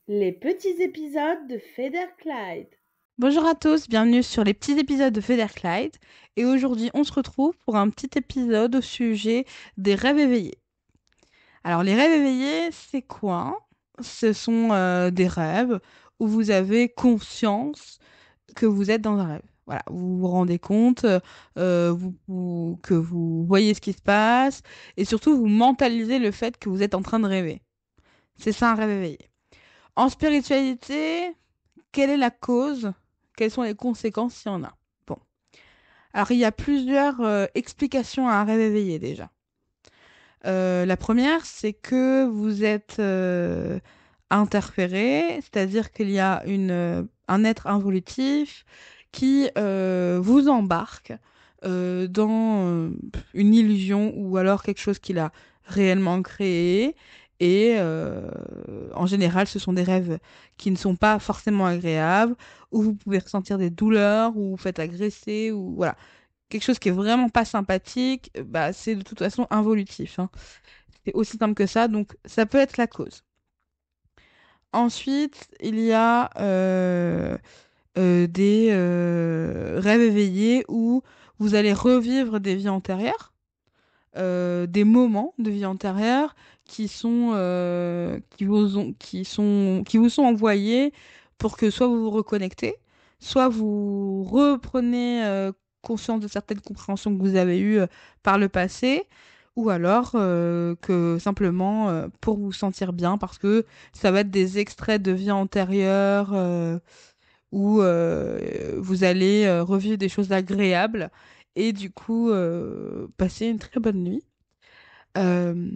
Les petits épisodes de Feder-Clyde. Bonjour à tous, bienvenue sur les petits épisodes de Feder-Clyde. Et aujourd'hui, on se retrouve pour un petit épisode au sujet des rêves éveillés. Alors, les rêves éveillés, c'est quoi? Ce sont des rêves où vous avez conscience que vous êtes dans un rêve. Voilà, vous vous rendez compte que vous voyez ce qui se passe et surtout vous mentalisez le fait que vous êtes en train de rêver. C'est ça un rêve éveillé. En spiritualité, quelle est la cause? Quelles sont les conséquences s'il y en a? Bon. Alors, il y a plusieurs explications à un rêve éveillé déjà. La première, c'est que vous êtes interféré, c'est-à-dire qu'il y a un être involutif qui vous embarque dans une illusion ou alors quelque chose qu'il a réellement créé. Et en général, ce sont des rêves qui ne sont pas forcément agréables, où vous pouvez ressentir des douleurs, où vous faites agresser, ou voilà. Quelque chose qui est vraiment pas sympathique, bah, c'est de toute façon involutif, hein. C'est aussi simple que ça, donc ça peut être la cause. Ensuite, il y a des rêves éveillés où vous allez revivre des vies antérieures, des moments de vie antérieure qui vous sont envoyés pour que soit vous vous reconnectez, soit vous reprenez conscience de certaines compréhensions que vous avez eues par le passé, ou alors que simplement pour vous sentir bien, parce que ça va être des extraits de vie antérieure où vous allez revivre des choses agréables et du coup passer une très bonne nuit. Euh,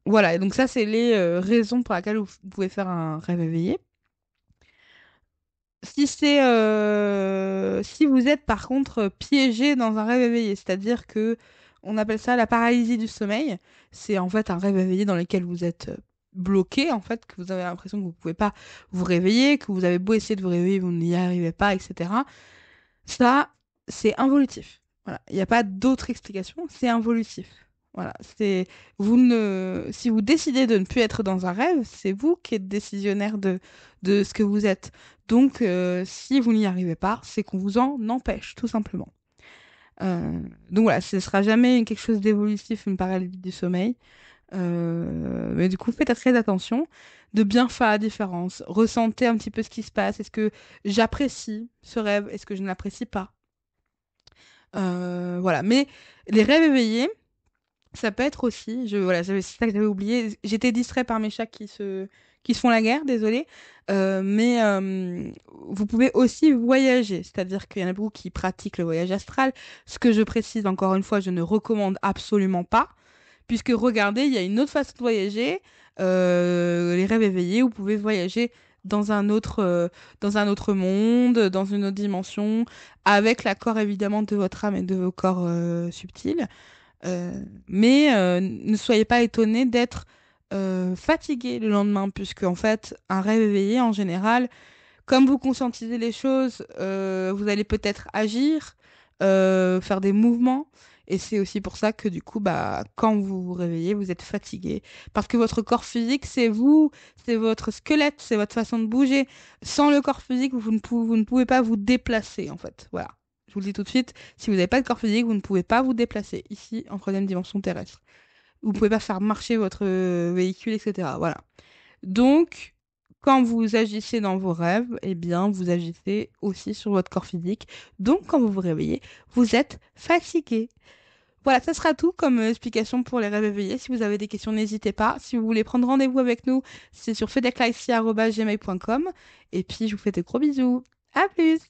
voilà, et donc ça, c'est les raisons pour lesquelles vous pouvez faire un rêve éveillé. Si vous êtes par contre piégé dans un rêve éveillé, c'est-à-dire que on appelle ça la paralysie du sommeil, c'est en fait un rêve éveillé dans lequel vous êtes bloqué, en fait, que vous avez l'impression que vous pouvez pas vous réveiller, que vous avez beau essayer de vous réveiller, vous n'y arrivez pas, etc. Ça, c'est involutif. Voilà. Il n'y a pas d'autre explication, c'est involutif. Voilà. Si vous décidez de ne plus être dans un rêve, c'est vous qui êtes décisionnaire de ce que vous êtes. Donc, si vous n'y arrivez pas, c'est qu'on vous en empêche, tout simplement. Donc voilà, ce ne sera jamais quelque chose d'évolutif, une paralysie du sommeil. Mais du coup, faites très attention de bien faire la différence. Ressentez un petit peu ce qui se passe. Est-ce que j'apprécie ce rêve? Est-ce que je ne l'apprécie pas? Voilà. Mais les rêves éveillés, ça peut être aussi. C'est ça que j'avais oublié. J'étais distrait par mes chats qui se font la guerre, désolé. Mais vous pouvez aussi voyager. C'est-à-dire qu'il y en a beaucoup qui pratiquent le voyage astral. Ce que je précise encore une fois, je ne recommande absolument pas. Puisque regardez, il y a une autre façon de voyager. Les rêves éveillés, vous pouvez voyager dans dans un autre monde, dans une autre dimension, avec l'accord évidemment de votre âme et de vos corps subtils. Mais ne soyez pas étonnés d'être fatigué le lendemain, puisque en fait, un rêve éveillé, en général, comme vous conscientisez les choses, vous allez peut-être agir, faire des mouvements. Et c'est aussi pour ça que du coup, bah, quand vous vous réveillez, vous êtes fatigué. Parce que votre corps physique, c'est vous, c'est votre squelette, c'est votre façon de bouger. Sans le corps physique, vous ne pouvez pas vous déplacer, en fait. Voilà. Je vous le dis tout de suite, si vous n'avez pas de corps physique, vous ne pouvez pas vous déplacer ici, en troisième dimension terrestre. Vous ne pouvez pas faire marcher votre véhicule, etc. Voilà. Donc, quand vous agissez dans vos rêves, eh bien, vous agissez aussi sur votre corps physique. Donc, quand vous vous réveillez, vous êtes fatigué. Voilà, ça sera tout comme explication pour les rêves éveillés. Si vous avez des questions, n'hésitez pas. Si vous voulez prendre rendez-vous avec nous, c'est sur fedeclice@gmail.com. Et puis, je vous fais des gros bisous. À plus!